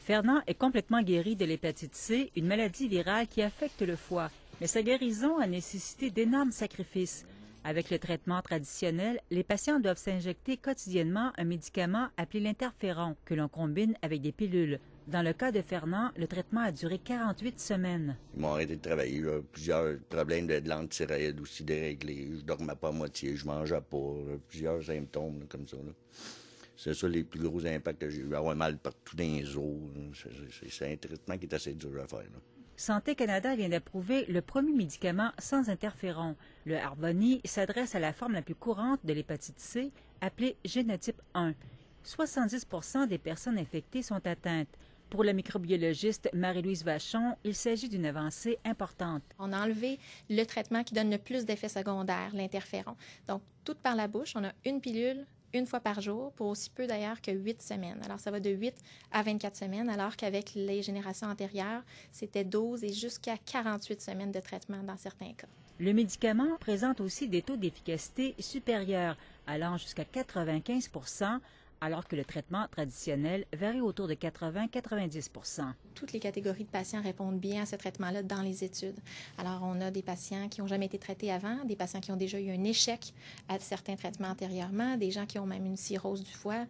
Fernand est complètement guéri de l'hépatite C, une maladie virale qui affecte le foie. Mais sa guérison a nécessité d'énormes sacrifices. Avec le traitement traditionnel, les patients doivent s'injecter quotidiennement un médicament appelé l'interféron, que l'on combine avec des pilules. Dans le cas de Fernand, le traitement a duré 48 semaines. Ils m'ont arrêté de travailler. Là. Plusieurs problèmes de l'antithyroïde aussi déréglés. Je dormais pas à moitié, je mangeais pas. Plusieurs symptômes là, comme ça. Là. C'est ça les plus gros impacts que j'ai eu. Avoir mal partout dans les os. C'est un traitement qui est assez dur à faire. Là. Santé Canada vient d'approuver le premier médicament sans interféron. Le Harvoni s'adresse à la forme la plus courante de l'hépatite C, appelée génotype 1. 70% des personnes infectées sont atteintes. Pour la microbiologiste Marie-Louise Vachon, il s'agit d'une avancée importante. On a enlevé le traitement qui donne le plus d'effets secondaires, l'interféron. Donc, tout par la bouche, on a une pilule une fois par jour, pour aussi peu d'ailleurs que 8 semaines. Alors, ça va de 8 à 24 semaines, alors qu'avec les générations antérieures, c'était 12 et jusqu'à 48 semaines de traitement dans certains cas. Le médicament présente aussi des taux d'efficacité supérieurs, allant jusqu'à 95%, alors que le traitement traditionnel varie autour de 80-90%. Toutes les catégories de patients répondent bien à ce traitement-là dans les études. Alors, on a des patients qui n'ont jamais été traités avant, des patients qui ont déjà eu un échec à certains traitements antérieurement, des gens qui ont même une cirrhose du foie,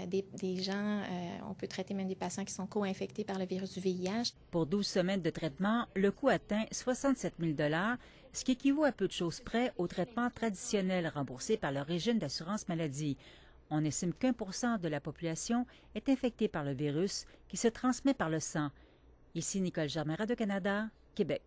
des gens, on peut traiter même des patients qui sont co-infectés par le virus du VIH. Pour 12 semaines de traitement, le coût atteint 67 000 $, ce qui équivaut à peu de choses près au traitement traditionnel remboursé par le régime d'assurance maladie. On estime qu'1% de la population est infectée par le virus qui se transmet par le sang. Ici Nicole Germain, Radio-Canada, Québec.